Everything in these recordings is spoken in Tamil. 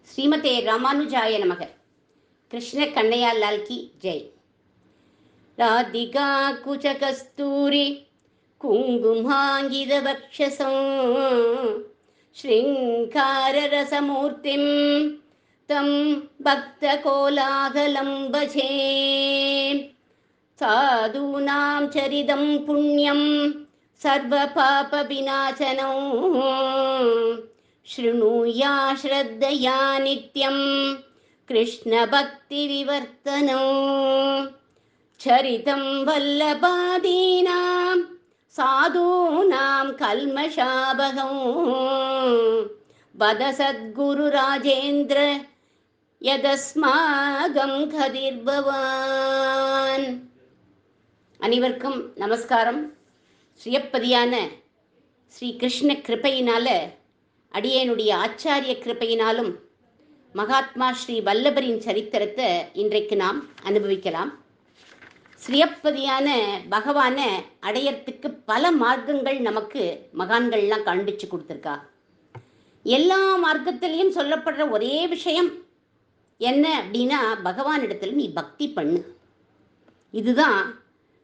ஸ்ரீமதே ராமானுஜாய நமக. கிருஷ்ண கண்ணையா லால் கி ஜெய். ராதிகா குஜ கஸ்தூரி குங்குமாங்கித வக்ஷசம் ஸ்ருங்கார ரசமூர்த்திம் தம் பக்த கோலாகலம் பஜே. சாதூனாம் சரிதம் புண்ணியம் சர்வ பாப விநாசனம் ஸ்ருணூயா ஸ்ரத்தயா நித்யம் கிருஷ்ண பக்தி விவர்த்தனம். சரிதம் வல்லபாதீனாம் சாதூனாம் கல்மஷாபகம் வத சத்குரு ராஜேந்திர யதஸ்மாகம் கதிர்பவான். அனைவருக்கும் நமஸ்காரம். ஸ்ரீயப்பதியான ஸ்ரீ கிருஷ்ண கிருபையினால, அடியேனுடைய ஆச்சாரிய கிருபையினாலும் மகாத்மா ஸ்ரீ வல்லபரின் சரித்திரத்தை இன்றைக்கு நாம் அனுபவிக்கலாம். ஸ்ரீயப்பதியான பகவானை அடையறதுக்கு பல மார்க்கங்கள் நமக்கு மகான்கள்லாம் காண்பிச்சு கொடுத்துருக்கா. எல்லா மார்க்கத்திலையும் சொல்லப்படுற ஒரே விஷயம் என்ன அப்படின்னா, பகவானிடத்தில் நீ பக்தி பண்ணு. இதுதான்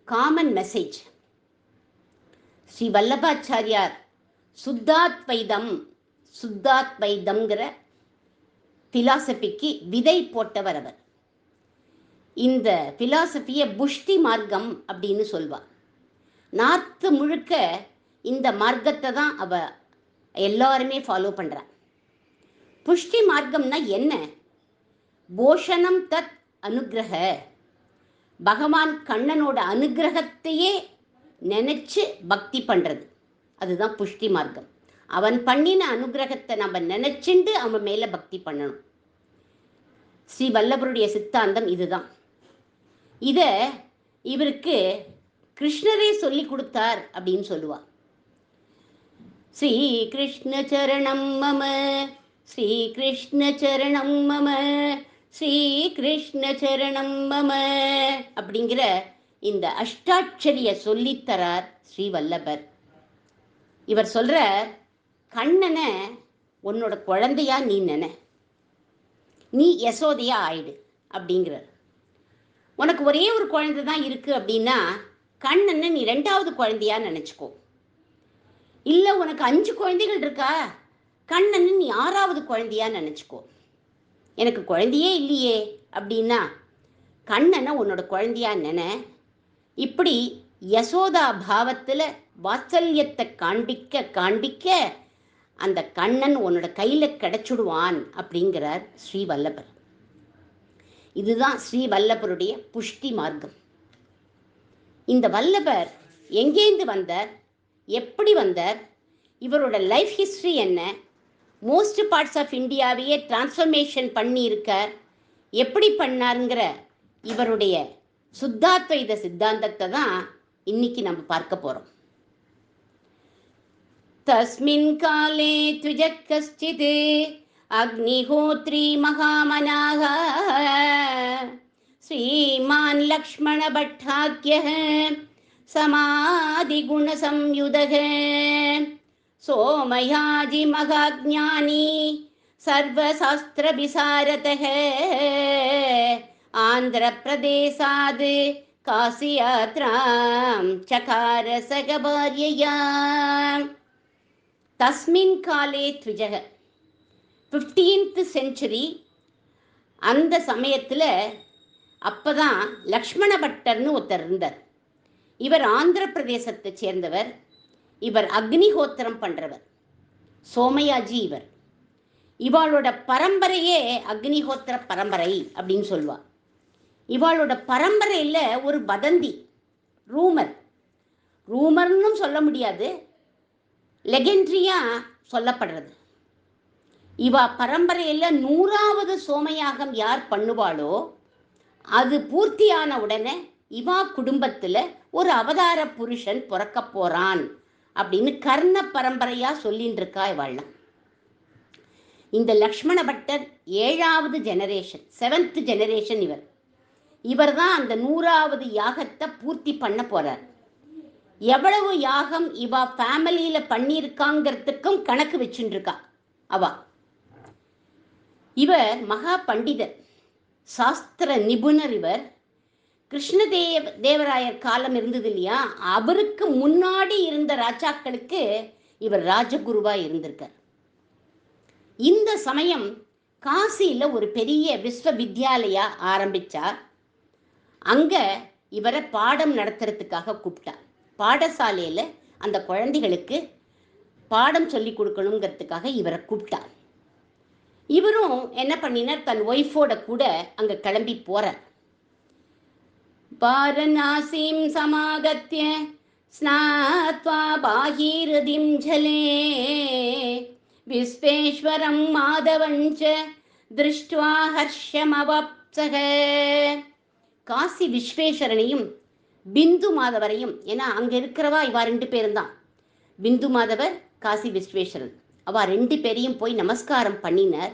காமன் மெசேஜ். ஸ்ரீ வல்லபாச்சாரியார் சுத்தாத்வைதம்ங்கிற பிலாசபிக்கு விதை போட்டவர் அவர். இந்த பிலாசபியை புஷ்டி மார்க்கம் அப்படின்னு சொல்வார். நார்த்து முழுக்க இந்த மார்க்கத்தை தான் அவ எல்லாருமே ஃபாலோ பண்றான். புஷ்டி மார்க்கம்னா என்ன? போஷணம் தத் அனுகிரக, பகவான் கண்ணனோட அனுகிரகத்தையே நினைச்சு பக்தி பண்றது, அதுதான் புஷ்டி மார்க்கம். அவன் பண்ணின அனுகிரகத்தை நம்ம நினைச்சுண்டு அவன் மேல பக்தி பண்ணணும். ஸ்ரீ வல்லபருடைய சித்தாந்தம் இதுதான். இத இவருக்கு கிருஷ்ணரே சொல்லி கொடுத்தார் அப்படின்னு சொல்லுவார். ஸ்ரீ கிருஷ்ண சரணம் மம, ஸ்ரீ கிருஷ்ண சரணம் மம, ஸ்ரீ கிருஷ்ண சரணம் மம அப்படிங்கிற இந்த அஷ்டாட்சரிய சொல்லித்தரார் ஸ்ரீ வல்லபர். இவர் சொல்ற, கண்ணனை உன்னோட குழந்தையா நீ நினை, நீ யசோதையா ஆயிடு அப்படிங்கிறார். உனக்கு ஒரே ஒரு குழந்தை தான் இருக்கு அப்படின்னா கண்ணனை நீ 2வது குழந்தையா நினைச்சுக்கோ. இல்ல உனக்கு 5 குழந்தைகள் இருக்கா, கண்ணனை நீ 6வது குழந்தையா நினைச்சுக்கோ. எனக்கு குழந்தையே இல்லையே அப்படின்னா கண்ணனை உன்னோட குழந்தையா நினை. இப்படி யசோதா பாவத்துல வாத்சல்யத்தை காண்பிக்க காண்பிக்க அந்த கண்ணன் உன்னோட கையில கிடைச்சுடுவான் அப்படிங்கிறார் ஸ்ரீ வல்லபர். இதுதான் ஸ்ரீ வல்லபருடைய புஷ்டி மார்க்கம். இந்த வல்லபர் எங்கேருந்து வந்தார், எப்படி வந்தார், இவரோட லைஃப் ஹிஸ்டரி என்ன, மோஸ்ட் பார்ட்ஸ் ஆஃப் இந்தியாவையே டிரான்ஸ்ஃபர்மேஷன் பண்ணி இருக்கார், எப்படி பண்ணாருங்கிற இவருடைய சுத்தாத்வைத சித்தாந்தத்தை தான் இன்னைக்கு நம்ம பார்க்க போறோம். தஸ்மின் காலே த்விஜக் கஷ்சித் அக்னிஹோத்ரி மகாமனாக ஸ்ரீமான் லக்ஷ்மண பட்டாக்யः சமாதி குண சம்யுதக சோமயாஜி மகாஜ்ஞானி சர்வசாஸ்திர விசாரதः ஆந்திர பிரதேசாத் காசி யாத்ராம் சகார சகபார்யயா. தஸ்மின் காலே த்விஜக, 15th century. அந்த சமயத்தில் அப்பதான் லக்ஷ்மண பட்டர்னு ஒருத்தர் இருந்தார். இவர் ஆந்திர பிரதேசத்தை சேர்ந்தவர். இவர் அக்னிஹோத்திரம் பண்றவர். சோமயாஜி இவர். இவாளோட பரம்பரையே அக்னிஹோத்திர பரம்பரை அப்படின்னு சொல்லுவார். இவாளோட பரம்பரையில் ஒரு வதந்தி, ரூமர்னு சொல்ல முடியாது, லெஜெண்ட்ரியா சொல்லப்படுறது. இவா பரம்பரையில் 100வது சோமயாகம் யார் பண்ணுவாளோ அது பூர்த்தியான உடனே இவா குடும்பத்தில் ஒரு அவதார புருஷன் பிறக்க போறான் அப்படின்னு கர்ண பரம்பரையா சொல்லிட்டு இருக்கா இவாள்லாம். இந்த லக்ஷ்மண பட்டர் 7வது ஜெனரேஷன், 7th ஜெனரேஷன். இவர் தான் அந்த 100வது யாகத்தை பூர்த்தி பண்ண போறார். எவ்வளவு யாகம் இவா ஃபேமிலியில பண்ணியிருக்காங்கிறதுக்கும் கணக்கு வச்சுட்டு இருக்கா அவ. இவர் மகா பண்டிதர், சாஸ்திர நிபுணர். இவர் தேவராயர் காலம் இருந்தது இல்லையா, அவருக்கு முன்னாடி இருந்த ராஜாக்களுக்கு இவர் ராஜகுருவா இருந்திருக்கார். இந்த சமயம் காசியில் ஒரு பெரிய விஸ்வவித்யாலயா ஆரம்பித்தார். அங்கே இவரை பாடம் நடத்துறதுக்காக கூப்பிட்டார். பாடசாலையில் அந்த குழந்தைகளுக்கு பாடம் சொல்லி கொடுக்கணுங்கிறதுக்காக இவரை கூப்பிட்டார். இவரும் என்ன பண்ணினார், தன் ஒய்ஃபோட கூட அங்கே கிளம்பி போகிறார். வாரணாசீம் சமாகத்ய ஸ்நாத்வா பாகீரதிம் ஜலே விஸ்வேஸ்வரம் மாதவஞ்ச திருஷ்டுவா ஹர்ஷமவப்சக. காசி விஸ்வேஸ்வரனையும் பிந்து மாதவரையும், ஏன்னா அங்கே இருக்கிறவா இவா 2 பேரும் தான், பிந்து மாதவர், காசி விஸ்வேஸ்வரன். அவ 2 பேரையும் போய் நமஸ்காரம் பண்ணினார்.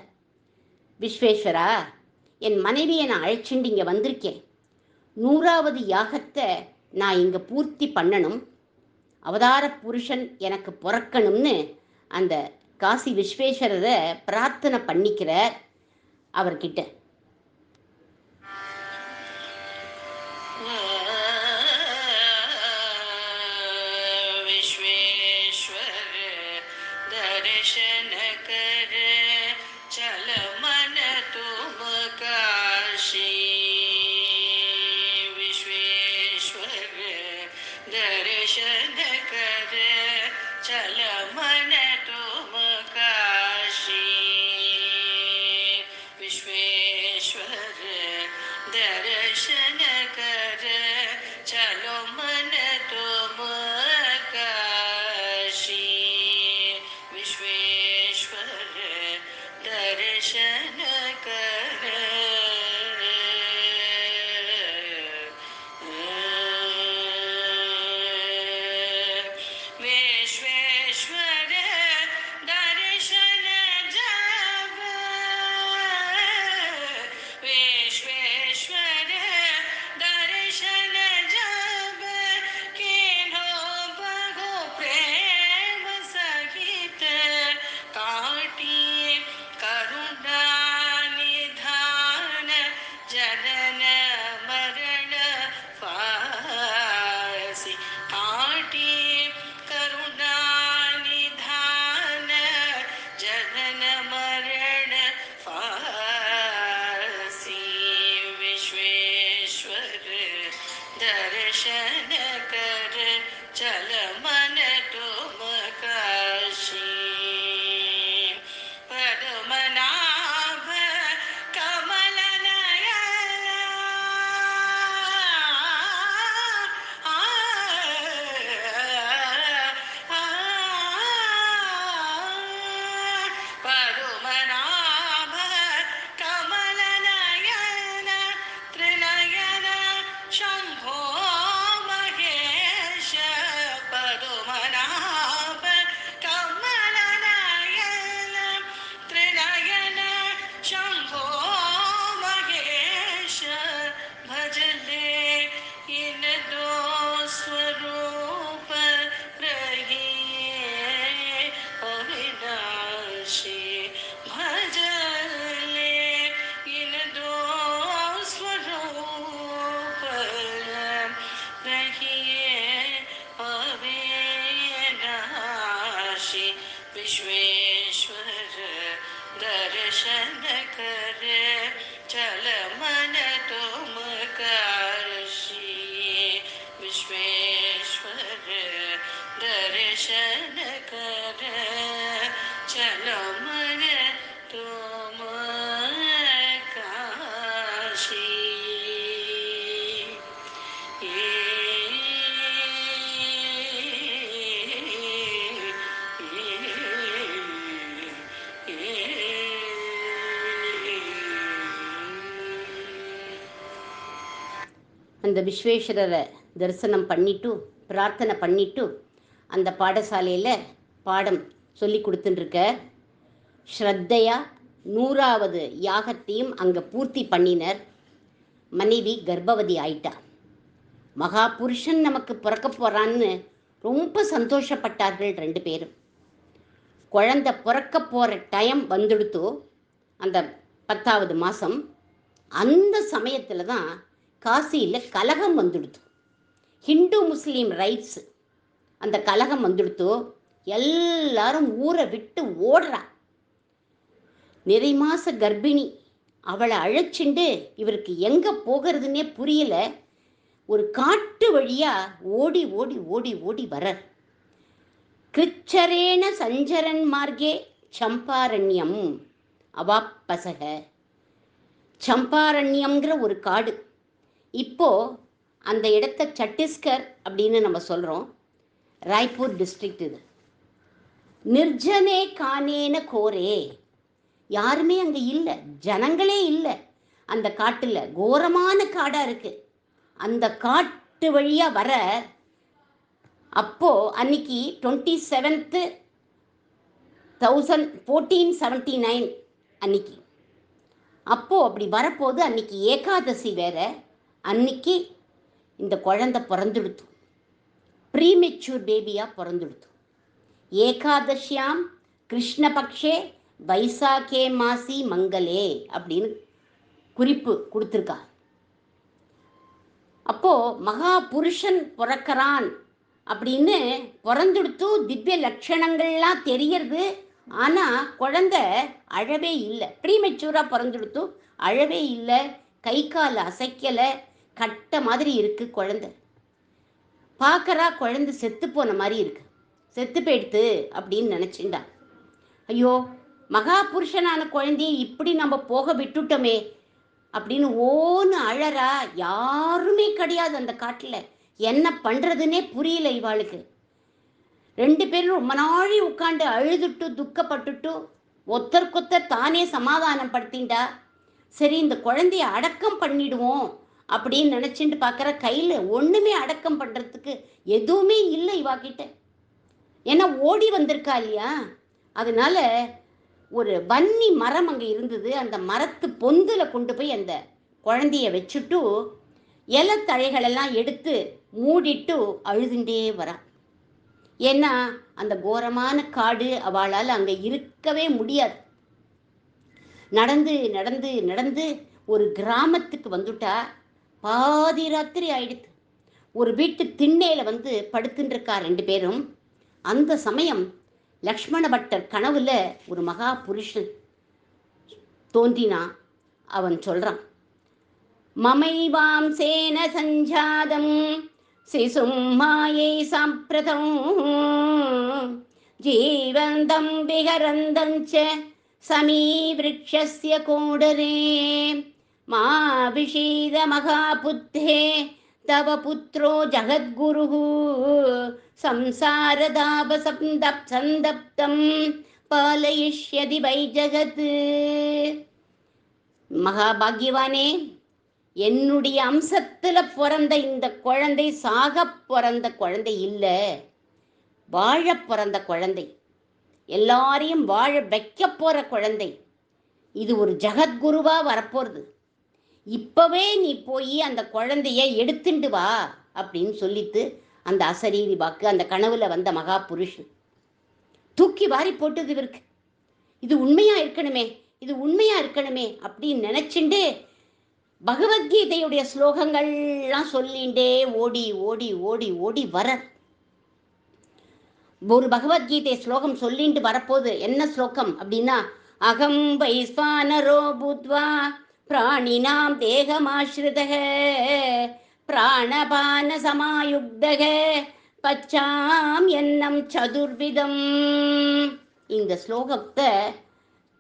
விஸ்வேஸ்வரா, என் மனைவியை நான் அழைச்சிண்டு இங்கே வந்திருக்கேன். 100வது யாகத்தை நான் இங்கே பூர்த்தி பண்ணணும், அவதார புருஷன் எனக்கு பிறக்கணும்னு அந்த காசி விஸ்வேஸ்வரரை பிரார்த்தனை பண்ணிக்கிறார் அவர்கிட்ட. அந்த விஸ்வேஸ்வரரை தரிசனம் பண்ணிட்டு பிரார்த்தனை பண்ணிட்டு அந்த பாடசாலையில் பாடம் சொல்லி கொடுத்துட்டுருக்க. ஸ்ரத்தையா 100வது யாகத்தையும் அங்கே பூர்த்தி பண்ணினர். மனைவி கர்ப்பவதி ஆயிட்டா. மகா புருஷன் நமக்கு பிறக்க போகிறான்னு ரொம்ப சந்தோஷப்பட்டார்கள் 2 பேரும். குழந்தை பிறக்க போகிற டைம் வந்துடுத்தோ அந்த 10வது மாதம். அந்த சமயத்தில் தான் காசியில் கலகம் வந்துடுத்து. ஹிந்து முஸ்லீம் ரைட்ஸு அந்த கலகம் வந்துடுத்தோ. எல்லாரும் ஊரை விட்டு ஓடுறா. நிறை மாத கர்ப்பிணி அவளை அழைச்சிண்டு இவருக்கு எங்கே போகிறதுனே புரியல. ஒரு காட்டு வழியாக ஓடி ஓடி ஓடி ஓடி வர்றார். கிருச்சரேன சஞ்சரன் மார்க்கே சம்பாரண்யம் அவாப்பசக. சம்பாரண்யம்ங்கிற ஒரு காடு. இப்போது அந்த இடத்த சத்தீஸ்கர் அப்படின்னு நம்ம சொல்கிறோம். ராய்ப்பூர் டிஸ்ட்ரிக்ட் இது. நிர்ஜனே கானேன கோரே. யாருமே அங்கே இல்லை, ஜனங்களே இல்லை அந்த காட்டில். கோரமான காடாக இருக்குது. அந்த காட்டு வழியாக வர அப்போது அன்னைக்கு 27th 1479 அன்னைக்கு. அப்போது அப்படி வரப்போது அன்னைக்கு ஏகாதசி வேற. அன்னைக்கு இந்த குழந்தை பிறந்துடுத்து. ப்ரீமெச்சூர் பேபியாக பிறந்துடுத்து. ஏகாதசியாம் கிருஷ்ணபக்ஷே வைசாக்கே மாசி மங்களே அப்படின்னு குறிப்பு கொடுத்துருக்கா. அப்போது மகா புருஷன் பிறக்கிறான் அப்படின்னு பிறந்துடுத்து. திவ்ய லட்சணங்கள்லாம் தெரியறது. ஆனால் குழந்தை அழவே இல்லை. ப்ரீமெச்சூராக பிறந்துடுத்து, அழவே இல்லை, கை கால் அசைக்கலை, கட்ட மாதிரி இருக்குது குழந்தை. பார்க்கறா குழந்தை செத்து போன மாதிரி இருக்கு. செத்து போயிடுத்து அப்படின்னு நினச்சிண்டா. ஐயோ, மகா புருஷனான குழந்தையை இப்படி நம்ம போக விட்டுட்டோமே அப்படின்னு ஓன்னு அழறா. யாருமே கிடையாது அந்த காட்டில். என்ன பண்ணுறதுன்னே புரியல இவாளுக்கு. 2 பேரும் ரொம்ப நாளி உட்காந்து அழுதுட்டு துக்கப்பட்டுட்டு ஒத்தருக்கொத்தர் தானே சமாதானம் படுத்திண்டா. சரி, இந்த குழந்தைய அடக்கம் பண்ணிடுவோம் அப்படின்னு நினச்சிட்டு பார்க்குற. கையில் ஒன்றுமே அடக்கம் பண்ணுறதுக்கு எதுவுமே இல்லை இவாக்கிட்ட. ஏன்னா ஓடி வந்திருக்கா இல்லையா. அதனால ஒரு வன்னி மரம் அங்கே இருந்தது. அந்த மரத்து பொந்தில் கொண்டு போய் அந்த குழந்தைய வச்சுட்டு இலத்தழைகளெல்லாம் எடுத்து மூடிட்டு அழுதுண்டே வரா. ஏன்னா அந்த கோரமான காடு, அவளால் அங்கே இருக்கவே முடியாது. நடந்து நடந்து நடந்து ஒரு கிராமத்துக்கு வந்துட்டா. பாதி ராத்திரி ஆயிடுத்து. ஒரு வீட்டு திண்ணையில் வந்து படுத்துட்டுருக்கா 2 பேரும். அந்த சமயம் லக்ஷ்மண பட்டர் கனவுல ஒரு மகா புருஷன் தோன்றினா. அவன் சொல்கிறான், மமைவாம் சேன சஞ்சாதம் சிசும் மாயை சாம்பிரதம் ஜீவந்தம் விஹரந்தஞ்ச சமீவிருக்ஷஸ்ய கோடரே மா விஷீத மகாபுத்தே தவ புத்ரோ ஜகத்குருஹு சம்சாரதாப சந்தப்தம் பாலயிஷ்யதி வை ஜகத். மகாபாகியவானே, என்னுடைய அம்சத்தில் பிறந்த இந்த குழந்தை சாக பிறந்த குழந்தை இல்லை, வாழ பிறந்த குழந்தை, எல்லாரையும் வாழ வைக்க போகிற குழந்தை. இது ஒரு ஜகத்குருவாக வரப்போகிறது. இப்போவே நீ போய் அந்த குழந்தைய எடுத்துட்டு வா அப்படின்னு சொல்லிட்டு அந்த அசரீரி வாக்கு அந்த கனவுல வந்த மகா புருஷன் தூக்கி வாரி போட்டது இவருக்கு. இது உண்மையாக இருக்கணுமே, இது உண்மையாக இருக்கணுமே அப்படின்னு நினச்சிண்டு பகவத்கீதையுடைய ஸ்லோகங்கள்லாம் சொல்லிண்டே ஓடி ஓடி ஓடி ஓடி வர. ஒரு பகவத்கீதை ஸ்லோகம் சொல்லிட்டு வரப்போது. என்ன ஸ்லோகம் அப்படின்னா, அகம் வைஸ்வானரோ பூத்வா பிராணினாம் தேகமாஸ்ரிதக பிராணபான சமாயுக்தக பச்சாம் என்னம் சதுர்விதம். இந்த ஸ்லோகத்தை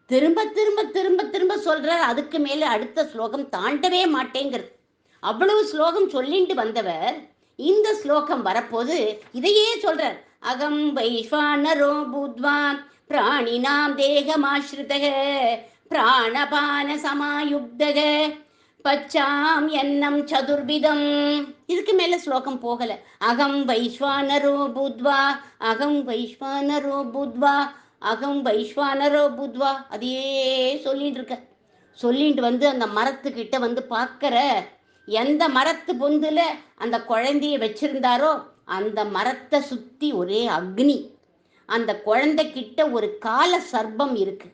திரும்ப திரும்ப திரும்ப திரும்ப சொல்றார். அதுக்கு மேலே அடுத்த ஸ்லோகம் தாண்டவே மாட்டேங்கிறது. அவ்வளவு ஸ்லோகம் சொல்லிட்டு வந்தவர் இந்த ஸ்லோகம் வரப்போது இதையே சொல்றார். அகம் வைஸ்வானரோ பூத்வா பிராணினாம் தேகமாஸ்ரிதக பிராணபான சமாயுக்தக பச்சாம் என்னம் சதுர்விதம். இதுக்கு மேல ஸ்லோகம் போகல. அகம் வைஸ்வானரோ பூத்வா, அகம் வைஸ்வானரோ பூத்வா, அகம் வைஸ்வானரோ பூத்வா, அதையே சொல்லிட்டு இருக்க. சொல்லிட்டு வந்து அந்த மரத்துக்கிட்ட வந்து பார்க்கற. எந்த மரத்து பொந்துல அந்த குழந்தைய வச்சிருந்தாரோ அந்த மரத்தை சுத்தி ஒரே அக்னி. அந்த குழந்தைகிட்ட ஒரு கால சர்ப்பம் இருக்கு.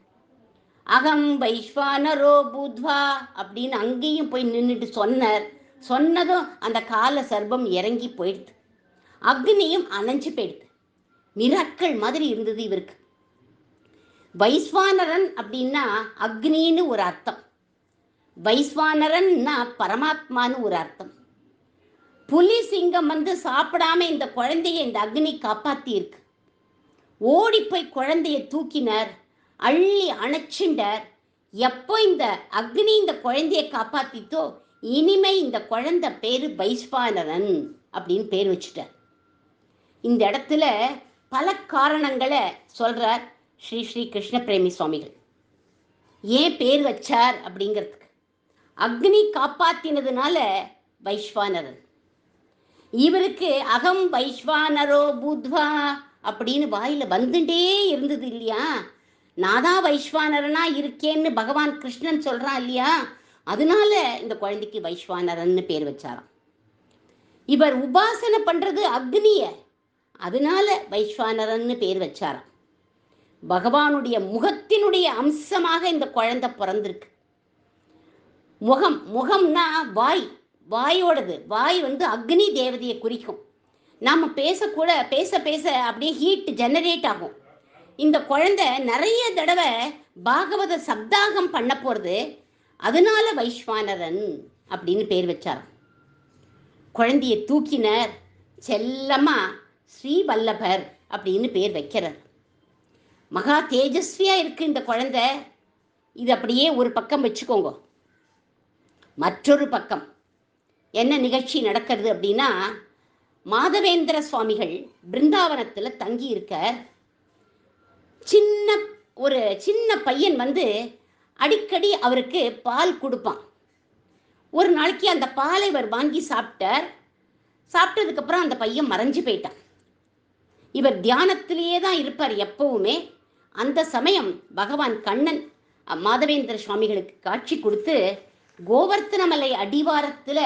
அகம் வைஸ்வானரோ பூத்வா அப்படின்னு அங்கேயும் போய் நின்றுட்டு சொன்னார். சொன்னதும் அந்த கால சர்ப்பம் இறங்கி போயிடுது, அக்னியும் அணைஞ்சு போயிடுது. மிராக்கள் மாதிரி இருந்தது இவருக்கு. வைஸ்வானரன் அப்படின்னா அக்னின்னு ஒரு அர்த்தம், வைஸ்வானரன்னா பரமாத்மான்னு ஒரு அர்த்தம். புலி சிங்கம் சாப்பிடாம இந்த குழந்தைய இந்த அக்னி காப்பாத்தி இருக்கு. ஓடி போய் குழந்தைய தூக்கினார், அள்ளி அணைச்சிண்டார். எப்போ இந்த அக்னி இந்த குழந்தைய காப்பாத்தித்தோ இனிமே இந்த குழந்தை பேரு வைஸ்வானரன் அப்படின்னு பேர் வச்சுட்டார். இந்த இடத்துல பல காரணங்களை சொல்றார் ஸ்ரீ ஸ்ரீ கிருஷ்ண பிரேமி சுவாமிகள். ஏன் பேர் வச்சார் அப்படிங்கிறதுக்கு, அக்னி காப்பாத்தினதுனால வைஸ்வானரன். இவருக்கு அகம் வைஸ்வானரோ பூத்வா அப்படின்னு வாயில வந்துட்டே இருந்தது இல்லையா. நான் தான் வைஸ்வானரனா இருக்கேன்னு பகவான் கிருஷ்ணன் சொல்றான் இல்லையா, அதனால இந்த குழந்தைக்கு வைஸ்வானரன் பேர் வச்சாராம். இவர் உபாசனை பண்றது அக்னிய, அதனால வைஸ்வானரன் பேர் வச்சாராம். பகவானுடைய முகத்தினுடைய அம்சமாக இந்த குழந்தை பிறந்திருக்கு. முகம்னா வாய், வாயோடது. வாய் அக்னி தேவதையை குறிக்கும். நாம் பேச பேச அப்படியே ஹீட் ஜெனரேட் ஆகும். இந்த குழந்தை நிறைய தடவை பாகவத சப்தாகம் பண்ண போகிறது, அதனால வைஸ்வானரன் அப்படின்னு பேர் வச்சார். குழந்தைய தூக்கினர், செல்லம்மா ஸ்ரீவல்லபர் அப்படின்னு பேர் வைக்கிறார். மகா தேஜஸ்வியா இருக்கு இந்த குழந்தை. இது அப்படியே ஒரு பக்கம் வச்சுக்கோங்க. மற்றொரு பக்கம் என்ன நிகழ்ச்சி நடக்கிறது அப்படின்னா, மாதவேந்திர சுவாமிகள் பிருந்தாவனத்தில் தங்கி இருக்கார். சின்ன பையன் அடிக்கடி அவருக்கு பால் கொடுப்பான். ஒரு நாளைக்கு அந்த பாலை இவர் வாங்கி சாப்பிட்டார். சாப்பிட்டதுக்கப்புறம் அந்த பையன் மறைஞ்சு போயிட்டான். இவர் தியானத்திலேயே தான் இருப்பார் எப்பவுமே. அந்த சமயம் பகவான் கண்ணன் மாதவேந்திர சுவாமிகளுக்கு காட்சி கொடுத்து, கோவர்த்தனமலை அடிவாரத்தில்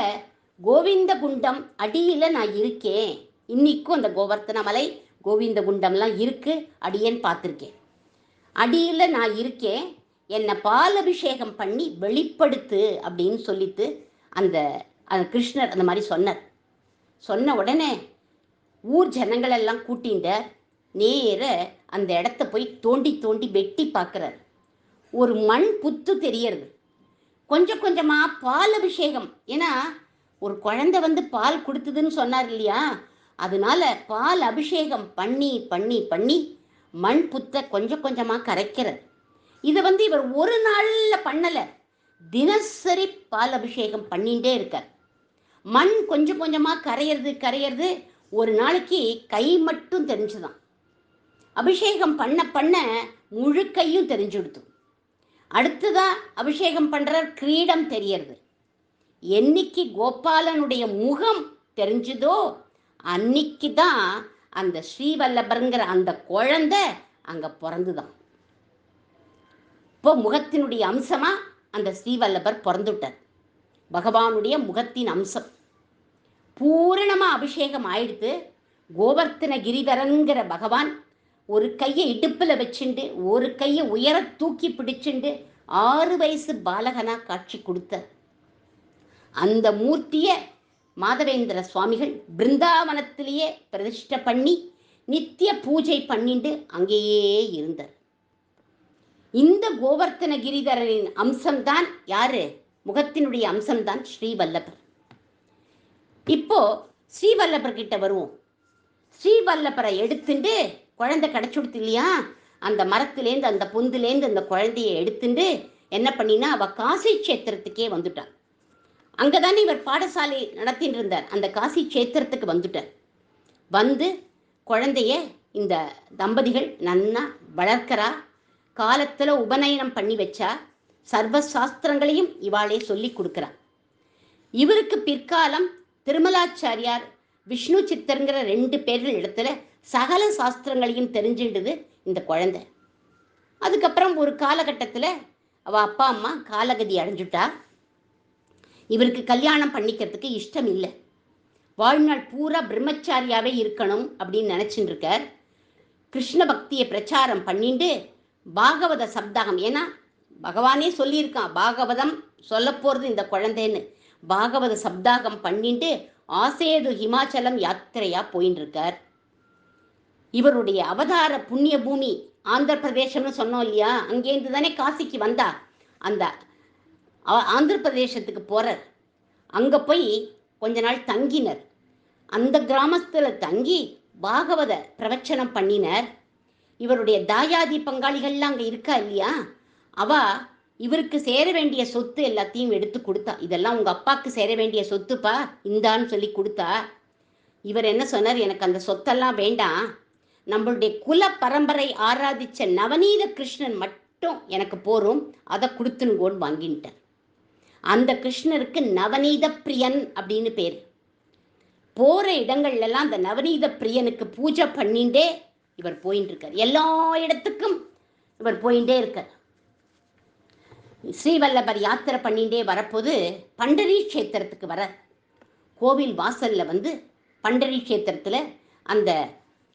கோவிந்த குண்டம் அடியில் நான் இருக்கேன், இன்னைக்கும் அந்த கோவர்த்தனமலை கோவிந்த குண்டம்லாம் இருக்கு, அடியேன்னு பார்த்துருக்கேன், அடியில் நான் இருக்கேன், என்னை பால் அபிஷேகம் பண்ணி வெளிப்படுத்து அப்படின்னு சொல்லிட்டு அந்த கிருஷ்ணர் அந்த மாதிரி சொன்னார். சொன்ன உடனே ஊர் ஜனங்களெல்லாம் கூட்டின்ற நேர அந்த இடத்த போய் தோண்டி தோண்டி வெட்டி பார்க்குறார். ஒரு மண் புத்து தெரியறது. கொஞ்சம் கொஞ்சமாக பால் அபிஷேகம், ஏன்னா ஒரு குழந்தை பால் கொடுத்ததுன்னு சொன்னார் இல்லையா, அதனால பால் அபிஷேகம் பண்ணி பண்ணி பண்ணி மண் புத்தை கொஞ்சம் கொஞ்சமாக கரைக்கிறார். இதை இவர் ஒரு நாளில் பண்ணலை, தினசரி பால் அபிஷேகம் பண்ணிகிட்டே இருக்கார். மண் கொஞ்சம் கொஞ்சமாக கரையிறது. ஒரு நாளைக்கு கை மட்டும் தெரிஞ்சுதான். அபிஷேகம் பண்ண பண்ண முழு கையும் தெரிஞ்சுடுத்து. அடுத்ததான் அபிஷேகம் பண்ணுற கிரீடம் தெரியறது. என்னைக்கு கோபாலனுடைய முகம் தெரிஞ்சுதோ அன்னைக்கு தான் அந்த ஸ்ரீவல்லபருங்கிற அந்த குழந்தை அங்கே பிறந்துதான். இப்போ முகத்தினுடைய அம்சமா அந்த ஸ்ரீவல்லபர் பிறந்துட்டார். பகவானுடைய முகத்தின் அம்சம் பூரணமாக அபிஷேகம் ஆயிடுத்து. கோவர்த்தன கிரிதரன்கிற பகவான் ஒரு கையை இடுப்பில் வச்சுண்டு ஒரு கையை உயர தூக்கி பிடிச்சுண்டு 6 வயசு பாலகனா காட்சி கொடுத்தார். அந்த மூர்த்தியை மாதவேந்திர சுவாமிகள் பிருந்தாவனத்திலேயே பிரதிஷ்டை பண்ணி நித்திய பூஜை பண்ணிட்டு அங்கேயே இருந்தார். இந்த கோவர்த்தன கிரிதரனின் அம்சம்தான் யாரு? முகத்தினுடைய அம்சம்தான் ஸ்ரீவல்லபர். இப்போ ஸ்ரீவல்லபர் கிட்ட வருவோம். ஸ்ரீவல்லபரை எடுத்துட்டு குழந்தை கிடைச்சுடுத்து இல்லையா, அந்த மரத்துலேருந்து அந்த பொந்துலேருந்து அந்த குழந்தைய எடுத்துட்டு என்ன பண்ணினா அவ காசி கஷேத்திரத்துக்கே வந்துட்டார். அங்கதானே இவர் பாடசாலை நடத்திட்டு இருந்தார். அந்த காசி கஷேத்திரத்துக்கு வந்துட்டார். குழந்தைய இந்த தம்பதிகள் நன்னா வளர்க்கிறா. காலத்துல உபநயனம் பண்ணி வச்சா. சர்வ சாஸ்திரங்களையும் இவாளே சொல்லி கொடுக்குறா. இவருக்கு பிற்காலம் திருமலாச்சாரியார் விஷ்ணு சித்தருங்கிற 2 பேர்கள் இடத்துல சகல சாஸ்திரங்களையும் தெரிஞ்சிடுது இந்த குழந்தை. அதுக்கப்புறம் ஒரு காலகட்டத்தில் அவ அப்பா அம்மா காலகதி அடைஞ்சுட்டா. இவருக்கு கல்யாணம் பண்ணிக்கிறதுக்கு இஷ்டம் இல்லை. வாழ்நாள் பூரா பிரம்மச்சாரியாவே இருக்கணும் அப்படின்னு நினச்சிட்டு இருக்கார். கிருஷ்ண பக்தியை பிரச்சாரம் பண்ணிட்டு பாகவத சப்தாகம், ஏன்னா பகவானே சொல்லியிருக்கான், பாகவதம் சொல்ல போகிறது இந்த குழந்தைன்னு. பாகவத சப்தாகம் பண்ணிட்டு ஆசேது ஹிமாச்சலம் யாத்திரையா போயின்னு இருக்கார். இவருடைய அவதார புண்ணிய பூமி ஆந்திர பிரதேசம்னு சொன்னோம் இல்லையா, அங்கேருந்து தானே காசிக்கு வந்தார். அந்த ஆந்திர பிரதேசத்துக்கு போறார். அங்கே போய் கொஞ்ச நாள் தங்கினர். அந்த கிராமத்தில் தங்கி பாகவத பிரவச்சனம் பண்ணினர். இவருடைய தாயாதி பங்காளிகள்லாம் அங்கே இருக்கா இல்லையா, அவ இவருக்கு சேர வேண்டிய சொத்து எல்லாத்தையும் எடுத்து கொடுத்தா. இதெல்லாம் உங்கள் அப்பாவுக்கு சேர வேண்டிய சொத்துப்பா, இந்தான்னு சொல்லி கொடுத்தா. இவர் என்ன சொன்னார், எனக்கு அந்த சொத்தெல்லாம் வேண்டாம், நம்மளுடைய குல பரம்பரை ஆராதிச்ச நவநீத கிருஷ்ணன் மட்டும் எனக்கு போரும், அதை கொடுத்துனுங்கோன்னு வாங்கிட்டார். அந்த கிருஷ்ணருக்கு நவநீத பிரியன் அப்படின்னு பேர். போகிற இடங்கள்லாம் அந்த நவநீத பிரியனுக்கு பூஜை பண்ணிட்டே இவர் போயின்னு இருக்கார். எல்லா இடத்துக்கும் இவர் போயிட்டே இருக்கார். ஸ்ரீவல்லபர் யாத்திரை பண்ணிட்டே வரப்போது பண்டரி கஷேத்திரத்துக்கு வர, கோவில் வாசலில் வந்து பண்டரி கஷேத்திரத்தில் அந்த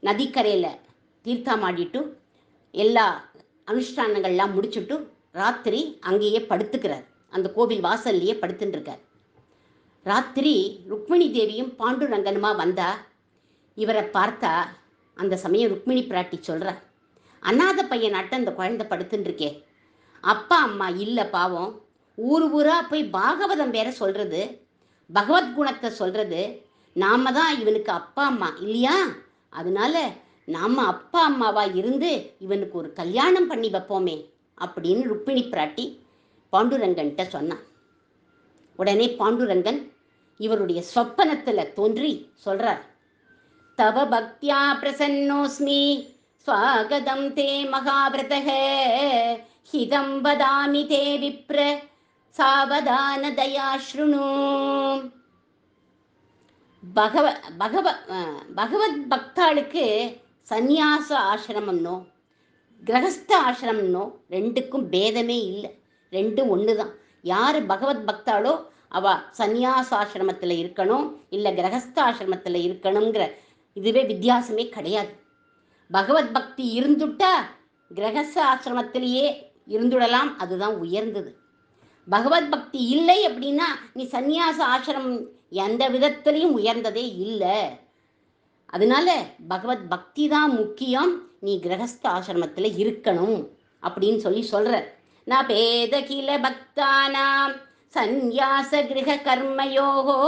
நதிக்கரையில் தீர்த்தமாடிட்டு எல்லா அனுஷ்டானங்கள்லாம் முடிச்சுட்டு ராத்திரி அங்கேயே படுத்துக்கிறார். அந்த கோவில் வாசல்லையே படுத்துட்டு இருக்கார். ராத்திரி ருக்மிணி தேவியும் பாண்டுரங்கனுமா வந்தா. இவரை பார்த்தா அந்த சமயம் ருக்மிணி பிராட்டி சொல்கிறார், அநாத பையனாட்ட அந்த குழந்தை படுத்துன்னு இருக்கே, அப்பா அம்மா இல்லை பாவம், ஊர் ஊராக போய் பாகவதம் வேற சொல்கிறது, பகவத்குணத்தை சொல்கிறது, நாம தான் இவனுக்கு அப்பா அம்மா இல்லையா, அதனால நாம் அப்பா அம்மாவாக இருந்து இவனுக்கு ஒரு கல்யாணம் பண்ணி வைப்போமே அப்படின்னு ருக்மிணி பிராட்டி பாண்டுரங்கன்ட்ட சொன்னான். உடனே பாண்டுரங்கன் இவருடைய சொப்பனத்தில் தோன்றி சொல்றார், தவ பக்தியா பிரசன்னோஸ்மி ஸ்வாகதம் தே மகாவிரதஹ ஹிதம் வதாமி தே விப்ர சாவதான தயாஸ்ருணு. பகவத் பக்தாளுக்கு சந்நியாச ஆசிரமம்னோ கிரகஸ்த ஆசிரமம்னோ ரெண்டுக்கும் பேதமே இல்லை, ரெண்டும் ஒன்று தான். யார் பகவத் பக்தாளோ அவ சந்நியாசாசிரமத்தில் இருக்கணும், இல்லை கிரகஸ்தாசிரமத்தில் இருக்கணுங்கிற இதுவே வித்தியாசமே கிடையாது. பகவத் பக்தி இருந்துட்டா கிரகஸ்த ஆசிரமத்திலேயே இருந்துடலாம், அதுதான் உயர்ந்தது. பகவத் பக்தி இல்லை அப்படின்னா நீ சந்நியாச ஆசிரமம் எந்த விதத்திலையும் உயர்ந்ததே இல்லை. அதனால பகவத் பக்தி தான் முக்கியம், நீ கிரகஸ்த ஆசிரமத்தில் இருக்கணும் அப்படின்னு சொல்லி சொல்ற. ந பேத கில பக்தானாம் சந்நியாச கிரக கர்மயோகோ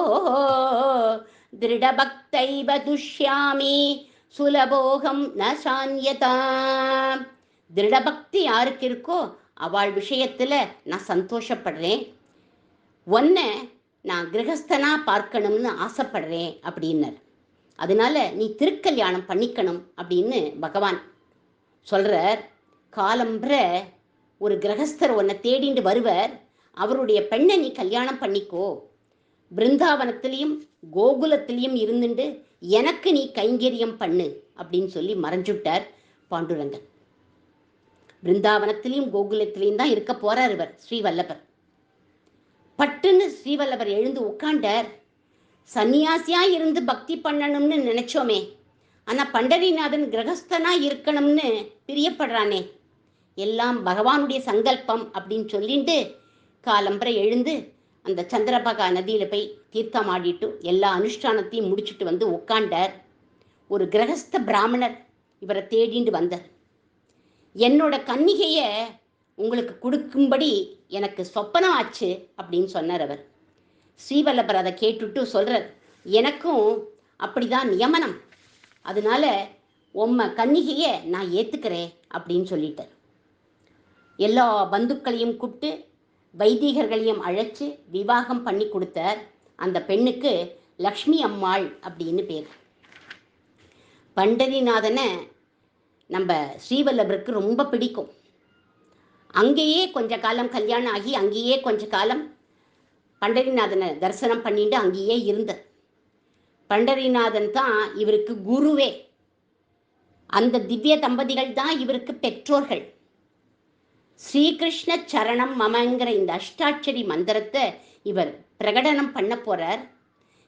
திருடபக்தைவ துஷ்யாமி சுலபோகம் ந சான்யதா. திருடபக்தி யாருக்கு இருக்கோ அவள் விஷயத்தில் நான் சந்தோஷப்படுறேன், ஒன்றை நான் கிரகஸ்தனா பார்க்கணும்னு ஆசைப்படுறேன் அப்படின்னார். அதனால நீ திருக்கல்யாணம் பண்ணிக்கணும் அப்படின்னு பகவான் சொல்கிறார். காலம்புற ஒரு கிரகஸ்தர் உன்னை தேடிண்டு வருவர், அவருடைய பெண்ணை நீ கல்யாணம் பண்ணிக்கோ, பிருந்தாவனத்திலையும் கோகுலத்திலையும் இருந்துட்டு எனக்கு நீ கைங்கரியம் பண்ணு அப்படின்னு சொல்லி மறைஞ்சுட்டார் பாண்டுரங்கன். பிருந்தாவனத்திலையும் கோகுலத்திலையும் தான் இருக்க போறார் இவர் ஸ்ரீவல்லபர். பட்டுன்னு ஸ்ரீவல்லபர் எழுந்து உட்காண்டார். சன்னியாசியா இருந்து பக்தி பண்ணணும்னு நினைச்சோமே, ஆனா பண்டரிநாதன் கிரகஸ்தனா இருக்கணும்னு பிரியப்படுறானே, எல்லாம் பகவானுடைய சங்கல்பம் அப்படின்னு சொல்லிட்டு காலம்பரை எழுந்து அந்த சந்திரபாகா நதியில் போய் தீர்த்தம் ஆடிட்டு எல்லா அனுஷ்டானத்தையும் முடிச்சுட்டு வந்து உட்காண்டார். ஒரு கிரகஸ்த பிராமணர் இவரை தேடிண்டு வந்தார். என்னோட கன்னிகையை உங்களுக்கு கொடுக்கும்படி எனக்கு சொப்பனம் ஆச்சு அப்படின்னு சொன்னார் அவர். ஸ்ரீவல்லபர் அதை கேட்டுட்டு சொல்கிறார், எனக்கும் அப்படிதான் நியமனம், அதனால உம்ம கன்னிகையை நான் ஏற்றுக்கிறேன் அப்படின்னு சொல்லிட்டார். எல்லா பந்துக்களையும் கூப்பிட்டு வைதிகர்களையும் அழைச்சி விவாகம் பண்ணி கொடுத்தார். அந்த பெண்ணுக்கு லக்ஷ்மி அம்மாள் அப்படின்னு பேர். பண்டரிநாதனை நம்ம ஸ்ரீவல்லபருக்கு ரொம்ப பிடிக்கும். அங்கேயே கொஞ்ச காலம் கல்யாணம் ஆகி அங்கேயே கொஞ்ச காலம் பண்டரிநாதனை தரிசனம் பண்ணிட்டு அங்கேயே இருந்தார். பண்டரிநாதன் தான் இவருக்கு குருவே. அந்த திவ்ய தம்பதிகள் தான் இவருக்கு பெற்றோர்கள். ஸ்ரீகிருஷ்ண சரணம் மமங்கிற இந்த அஷ்டாட்சரி மந்திரத்தை இவர் பிரகடனம் பண்ண போறார்.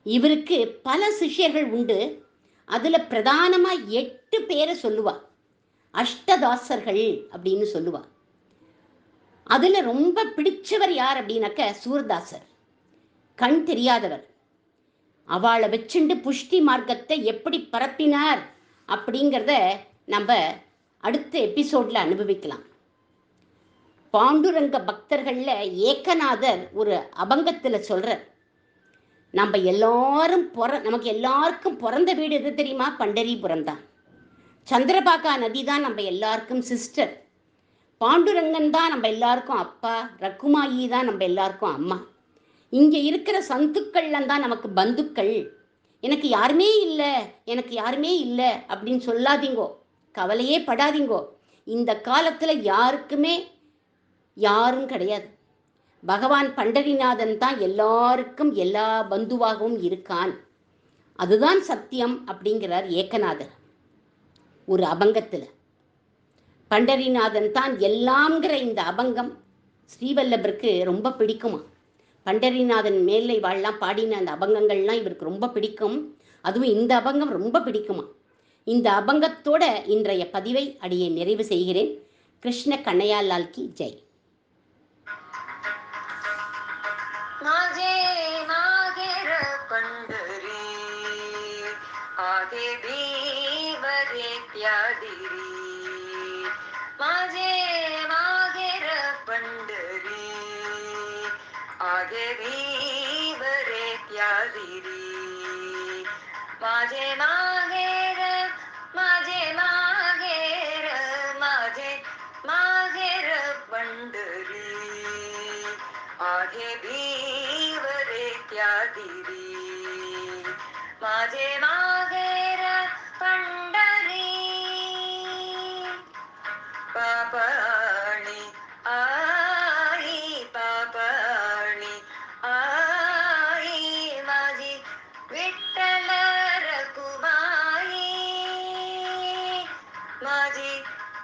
இவருக்கு பல சிஷ்யர்கள் உண்டு. அதுல பிரதானமா 8 பேரை சொல்லுவா, அஷ்டதாசர்கள் அப்படின்னு சொல்லுவா. அதுல ரொம்ப பிடிச்சவர் யார் அப்படின்னாக்க சூர்தாசர். கண் தெரியாதவர். அவளை வச்சுண்டு புஷ்டி மார்க்கத்தை எப்படி பரப்பினார் அப்படிங்கிறத நம்ம அடுத்த எபிசோட்ல அனுபவிக்கலாம். பாண்டுரங்க பக்தர்கள்ல ஏகநாதர் ஒரு அபங்கத்துல சொல்றார், நம்ம எல்லாரும் நமக்கு எல்லாருக்கும் பிறந்த வீடு எது தெரியுமா? பண்டரிபுரம் தான். சந்திரபாகா நதி தான் நம்ம எல்லாருக்கும் சிஸ்டர். பாண்டுரங்கன் தான் நம்ம எல்லாருக்கும் அப்பா. ரக்குமாயி தான் நம்ம எல்லாருக்கும் அம்மா. இங்கே இருக்கிற சந்துக்கள்லாம் தான் நமக்கு பந்துக்கள். எனக்கு யாருமே இல்லை, எனக்கு யாருமே இல்லை அப்படின்னு சொல்லாதீங்கோ, கவலையே படாதீங்கோ. இந்த காலத்தில் யாருக்குமே யாரும் கிடையாது. பகவான் பண்டரிநாதன் தான் எல்லாருக்கும் எல்லா பந்துவாகவும் இருக்கான். அதுதான் சத்தியம் அப்படிங்கிறார் ஏகநாதர் ஒரு அபங்கத்தில். பண்டரிநாதன் தான் எல்லாம்ங்கிற இந்த அபங்கம் ஸ்ரீவல்லபருக்கு ரொம்ப பிடிக்குமா. பண்டரிநாதன் மேலை வாழலாம் பாடின அந்த அபங்கங்கள்லாம் இவருக்கு ரொம்ப பிடிக்கும். அதுவும் இந்த அபங்கம் ரொம்ப பிடிக்குமா. இந்த அபங்கத்தோட இன்றைய பதிவை அடியே நிறைவு செய்கிறேன். கிருஷ்ண கண்ணையாலால் கி ஜெய். माझे मागेर माझे मागेर माझे मागेर पंढरी आहे भीवरे त्या दिरी माझे मागेर पंढरी पापणी आई पापणी आई माझी विठ्ठल रकुमाई माझी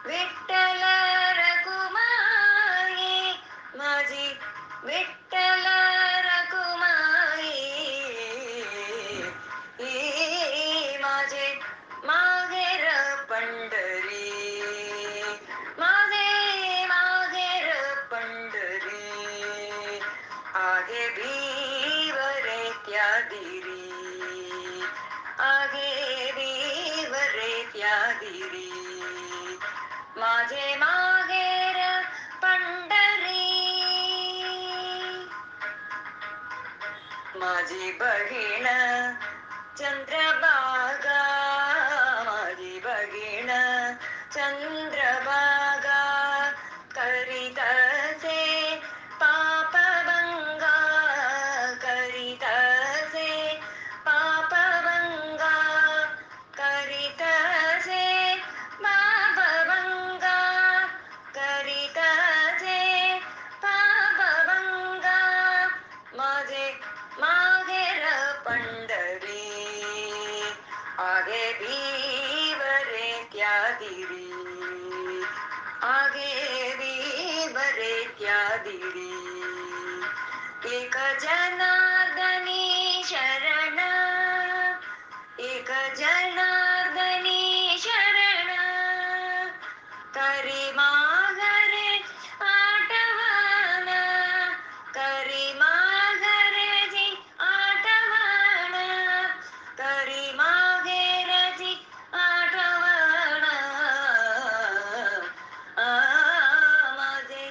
विठ्ठल रकुमाई माझी विठ्ठल रकुमाई माझे मागेर पंढरी माझे मागेर पंढरी आगे भीवरे त्या दिरी आगे भीवरे त्या दिरी माझे मागेर पंढरी माझी बहीण चंद्रभागा माझी बहीण चंद्रभागा करीतसे पापभंगा करीतसे पापभंगा करीतसे पापभंगा करीतसे पापभंगा माझे मागेर पंढरी आगे भीवरे त्या दिरी आगे भीवरे त्या दिरी एक जनार्दनी शरण एक जनार्दनी शरण करी माघरे आठवण करी माघरेची आठवण करी माघेरची आठवण माझे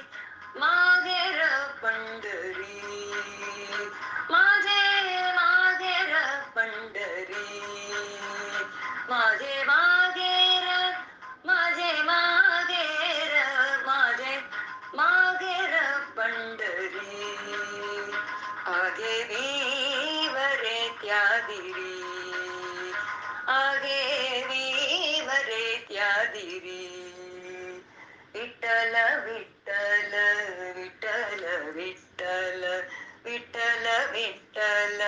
माघेर पंढरी माझे माघेर पंढरी माझे माघेर माझे माघेर माझे माघेर पंढरी आगे भीवरे त्या दिरी आगे भीवरे त्या दिरी विठ्ठल विठ्ठल विठ्ठल विठ्ठल विठ्ठल विठ्ठल